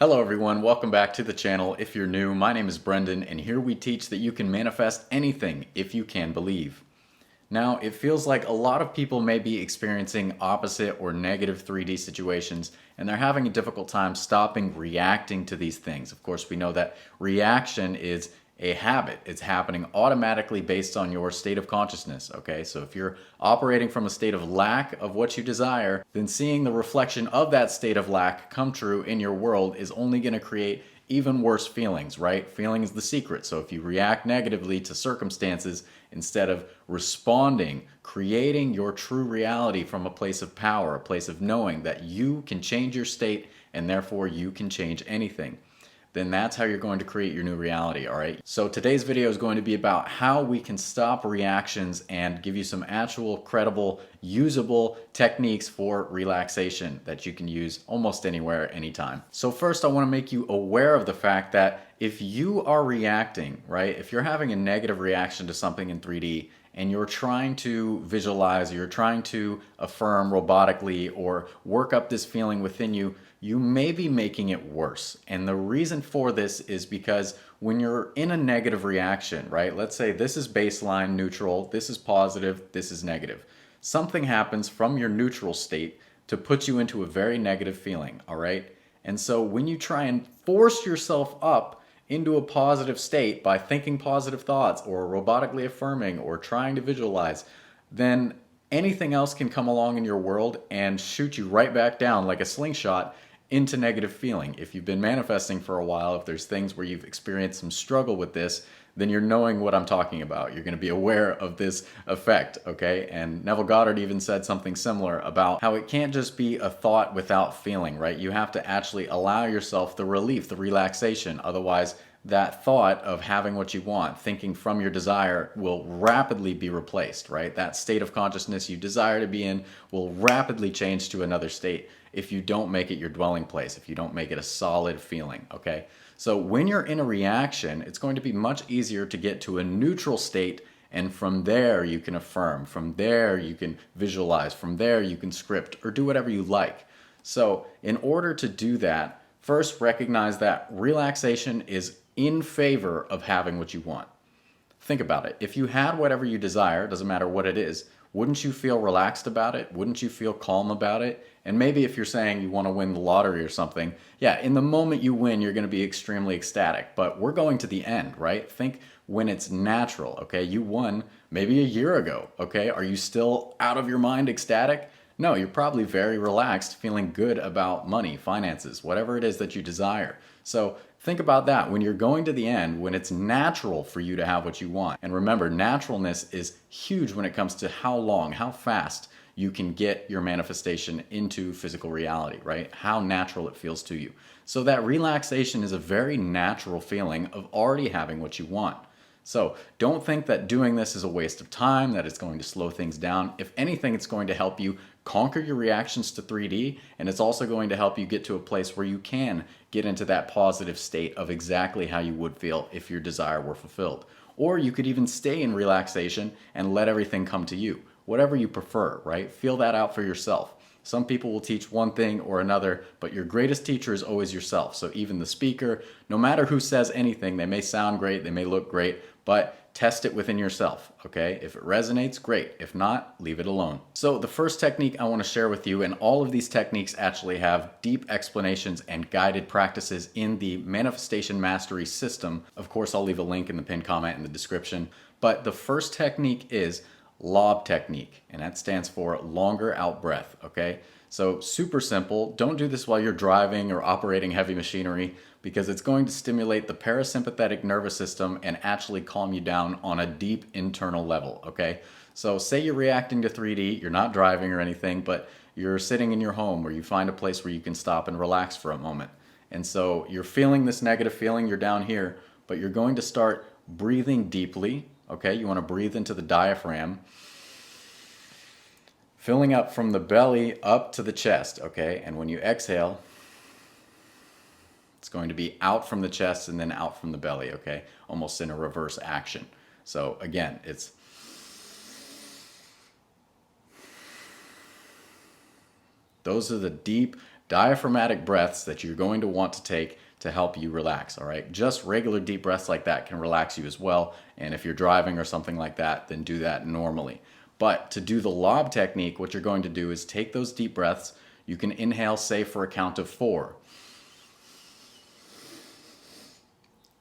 Hello everyone, welcome back to the channel. If you're new, my name is Brendan and here we teach that you can manifest anything if you can believe. Now, it feels like a lot of people may be experiencing opposite or negative 3D situations and they're having a difficult time stopping reacting to these things. Of course, we know that reaction is a habit. It's happening automatically based on your state of consciousness, okay? So if you're operating from a state of lack of what you desire, then seeing the reflection of that state of lack come true in your world is only going to create even worse feelings, right? Feeling is the secret. So if you react negatively to circumstances instead of responding, creating your true reality from a place of power, a place of knowing that you can change your state and therefore you can change anything, then that's how you're going to create your new reality, all right? So today's video is going to be about how we can stop reactions and give you some actual, credible, usable techniques for relaxation that you can use almost anywhere, anytime. So first, I want to make you aware of the fact that if you are reacting, right, if you're having a negative reaction to something in 3D, and you're trying to visualize, you're trying to affirm robotically or work up this feeling within you, you may be making it worse. And the reason for this is because when you're in a negative reaction, right? Let's say this is baseline, neutral, this is positive, this is negative. Something happens from your neutral state to put you into a very negative feeling, all right? And so when you try and force yourself up into a positive state by thinking positive thoughts or robotically affirming or trying to visualize, then anything else can come along in your world and shoot you right back down like a slingshot into negative feeling. If you've been manifesting for a while, if there's things where you've experienced some struggle with this, then you're knowing what I'm talking about. You're going to be aware of this effect, okay? And Neville Goddard even said something similar about how it can't just be a thought without feeling, right? You have to actually allow yourself the relief, the relaxation. Otherwise, that thought of having what you want, thinking from your desire, will rapidly be replaced, right? That state of consciousness you desire to be in will rapidly change to another state if you don't make it your dwelling place, if you don't make it a solid feeling, okay? So when you're in a reaction, it's going to be much easier to get to a neutral state, and from there you can affirm, from there you can visualize, from there you can script or do whatever you like. So in order to do that, first recognize that relaxation is in favor of having what you want. Think about it. If you had whatever you desire, doesn't matter what it is, wouldn't you feel relaxed about it? Wouldn't you feel calm about it? And maybe if you're saying you want to win the lottery or something, yeah, in the moment you win, you're going to be extremely ecstatic. But we're going to the end, right? Think when it's natural, okay? You won maybe a year ago, okay? Are you still out of your mind ecstatic? No, you're probably very relaxed, feeling good about money, finances, whatever it is that you desire. So think about that when you're going to the end, when it's natural for you to have what you want. And remember, naturalness is huge when it comes to how long, how fast you can get your manifestation into physical reality, right? How natural it feels to you. So that relaxation is a very natural feeling of already having what you want. So don't think that doing this is a waste of time, that it's going to slow things down. If anything, it's going to help you conquer your reactions to 3D, and it's also going to help you get to a place where you can get into that positive state of exactly how you would feel if your desire were fulfilled. Or you could even stay in relaxation and let everything come to you. Whatever you prefer, right? Feel that out for yourself. Some people will teach one thing or another, but your greatest teacher is always yourself. So even the speaker, no matter who says anything, they may sound great, they may look great, but test it within yourself, okay? If it resonates, great. If not, leave it alone. So the first technique I want to share with you, and all of these techniques actually have deep explanations and guided practices in the Manifestation Mastery System. Of course, I'll leave a link in the pinned comment in the description. But the first technique is Lob Technique, and that stands for longer out breath, okay? So super simple. Don't do this while you're driving or operating heavy machinery because it's going to stimulate the parasympathetic nervous system and actually calm you down on a deep internal level, okay? So say you're reacting to 3D, you're not driving or anything, but you're sitting in your home where you find a place where you can stop and relax for a moment. And so you're feeling this negative feeling, you're down here, but you're going to start breathing deeply, okay? You want to breathe into the diaphragm, filling up from the belly up to the chest, okay? And when you exhale, it's going to be out from the chest and then out from the belly, okay? Almost in a reverse action. So again, it's those are the deep, diaphragmatic breaths that you're going to want to take to help you relax, all right? Just regular deep breaths like that can relax you as well. And if you're driving or something like that, then do that normally. But to do the Lob technique, what you're going to do is take those deep breaths. You can inhale, say, for a count of 4.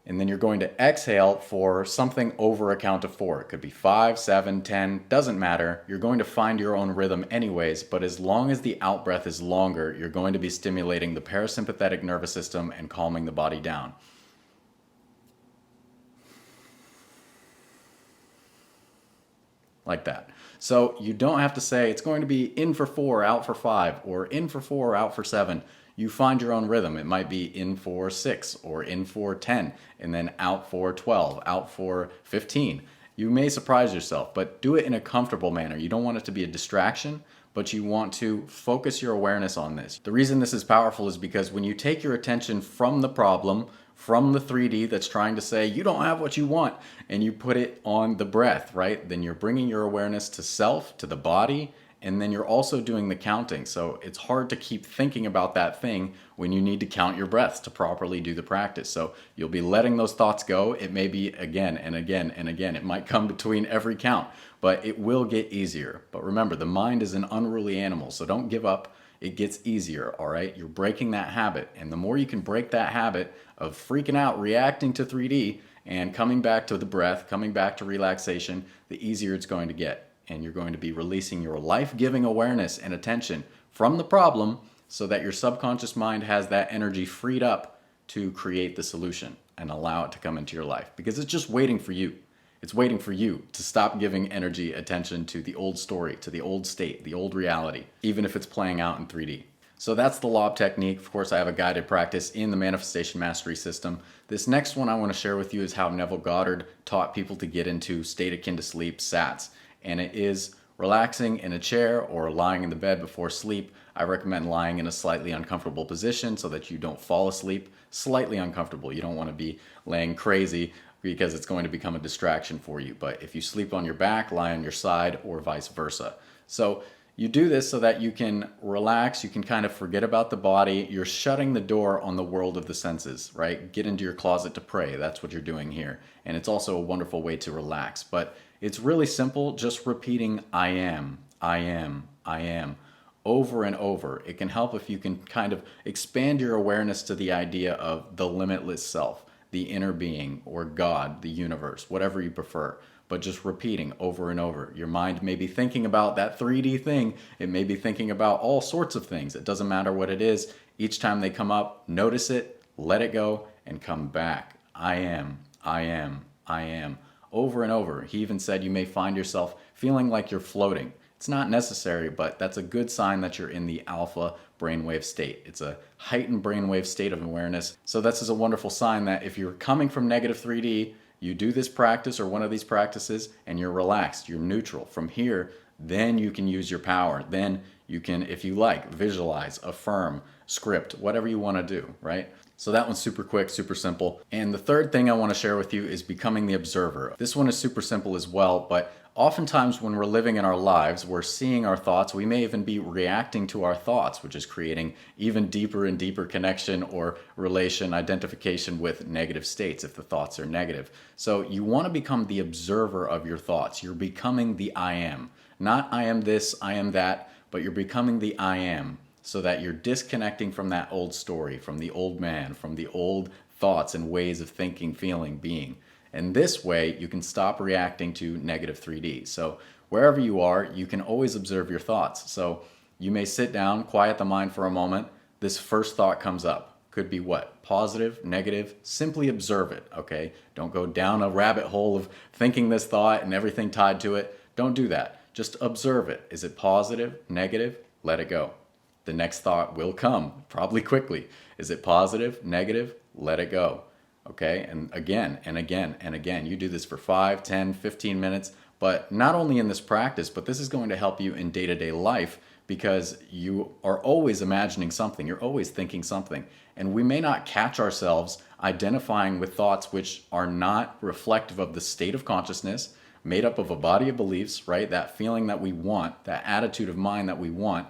And then you're going to exhale for something over a count of 4. It could be 5, 7, 10, doesn't matter. You're going to find your own rhythm anyways, but as long as the out breath is longer, you're going to be stimulating the parasympathetic nervous system and calming the body down. Like that. So you don't have to say it's going to be in for 4, out for 5, or in for 4, out for 7. You find your own rhythm. It might be in for 6 or in for 10 and then out for 12, out for 15. You may surprise yourself, but do it in a comfortable manner. You don't want it to be a distraction, but you want to focus your awareness on this. The reason this is powerful is because when you take your attention from the problem, from the 3D that's trying to say you don't have what you want, and you put it on the breath, right? Then you're bringing your awareness to self, to the body, and then you're also doing the counting. So it's hard to keep thinking about that thing when you need to count your breaths to properly do the practice. So you'll be letting those thoughts go. It may be again and again and again. It might come between every count, but it will get easier. But remember, the mind is an unruly animal, so don't give up. It gets easier, all right? You're breaking that habit. And the more you can break that habit of freaking out, reacting to 3D, and coming back to the breath, coming back to relaxation, the easier it's going to get. And you're going to be releasing your life-giving awareness and attention from the problem so that your subconscious mind has that energy freed up to create the solution and allow it to come into your life. Because it's just waiting for you. It's waiting for you to stop giving energy, attention to the old story, to the old state, the old reality, even if it's playing out in 3D. So that's the Lob technique. Of course, I have a guided practice in the Manifestation Mastery System. This next one I want to share with you is how Neville Goddard taught people to get into state akin to sleep, SATS. And it is relaxing in a chair or lying in the bed before sleep. I recommend lying in a slightly uncomfortable position so that you don't fall asleep. Slightly uncomfortable. You don't want to be laying crazy because it's going to become a distraction for you. But if you sleep on your back, lie on your side, or vice versa. So you do this so that you can relax, you can kind of forget about the body. You're shutting the door on the world of the senses, right? Get into your closet to pray. That's what you're doing here. And it's also a wonderful way to relax. But it's really simple, just repeating I am, I am, I am, over and over. It can help if you can kind of expand your awareness to the idea of the limitless self, the inner being, or God, the universe, whatever you prefer. But just repeating over and over. Your mind may be thinking about that 3D thing. It may be thinking about all sorts of things. It doesn't matter what it is. Each time they come up, notice it, let it go, and come back. I am, I am, I am. Over and over. He even said you may find yourself feeling like you're floating. It's not necessary, but that's a good sign that you're in the alpha brainwave state. It's a heightened brainwave state of awareness. So this is a wonderful sign that if you're coming from negative 3D, you do this practice or one of these practices and you're relaxed, you're neutral. From here, then you can use your power. Then you can, if you like, visualize, affirm, script, whatever you want to do, right? So that one's super quick, super simple. And the third thing I want to share with you is becoming the observer. This one is super simple as well, but oftentimes when we're living in our lives, we're seeing our thoughts. We may even be reacting to our thoughts, which is creating even deeper and deeper connection or relation, identification with negative states if the thoughts are negative. So you want to become the observer of your thoughts. You're becoming the I am. Not I am this, I am that, but you're becoming the I am. So that you're disconnecting from that old story, from the old man, from the old thoughts and ways of thinking, feeling, being. And this way, you can stop reacting to negative 3D. So wherever you are, you can always observe your thoughts. So you may sit down, quiet the mind for a moment. This first thought comes up. Could be what? Positive, negative? Simply observe it, okay? Don't go down a rabbit hole of thinking this thought and everything tied to it. Don't do that. Just observe it. Is it positive, negative? Let it go. The next thought will come, probably quickly. Is it positive, negative? Let it go. Okay, and again and again and again. You do this for 5, 10, 15 minutes, but not only in this practice, but this is going to help you in day-to-day life because you are always imagining something. You're always thinking something. And we may not catch ourselves identifying with thoughts which are not reflective of the state of consciousness, made up of a body of beliefs, right? That feeling that we want, that attitude of mind that we want.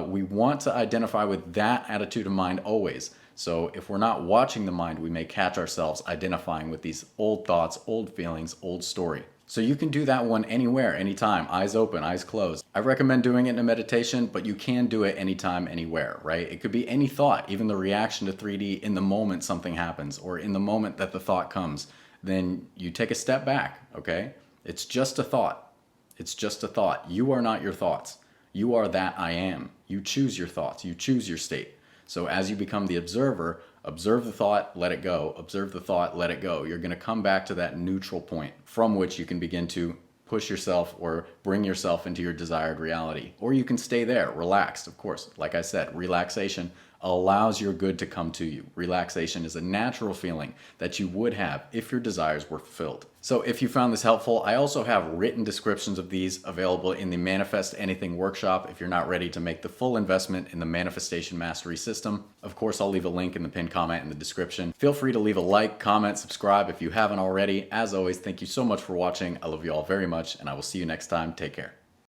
We want to identify with that attitude of mind always. So if we're not watching the mind, we may catch ourselves identifying with these old thoughts, old feelings, old story. So you can do that one anywhere, anytime, eyes open, eyes closed. I recommend doing it in a meditation, but you can do it anytime, anywhere, right? It could be any thought, even the reaction to 3D in the moment something happens, or in the moment that the thought comes. Then you take a step back, okay? It's just a thought. It's just a thought. You are not your thoughts. You are that I am. You choose your thoughts. You choose your state. So as you become the observer, observe the thought, let it go. Observe the thought, let it go. You're going to come back to that neutral point from which you can begin to push yourself or bring yourself into your desired reality. Or you can stay there, relaxed, of course. Like I said, relaxation allows your good to come to you. Relaxation is a natural feeling that you would have if your desires were fulfilled. So if you found this helpful, I also have written descriptions of these available in the Manifest Anything workshop if you're not ready to make the full investment in the Manifestation Mastery System. Of course, I'll leave a link in the pinned comment in the description. Feel free to leave a like, comment, subscribe if you haven't already. As always, thank you so much for watching. I love you all very much, and I will see you next time. Take care.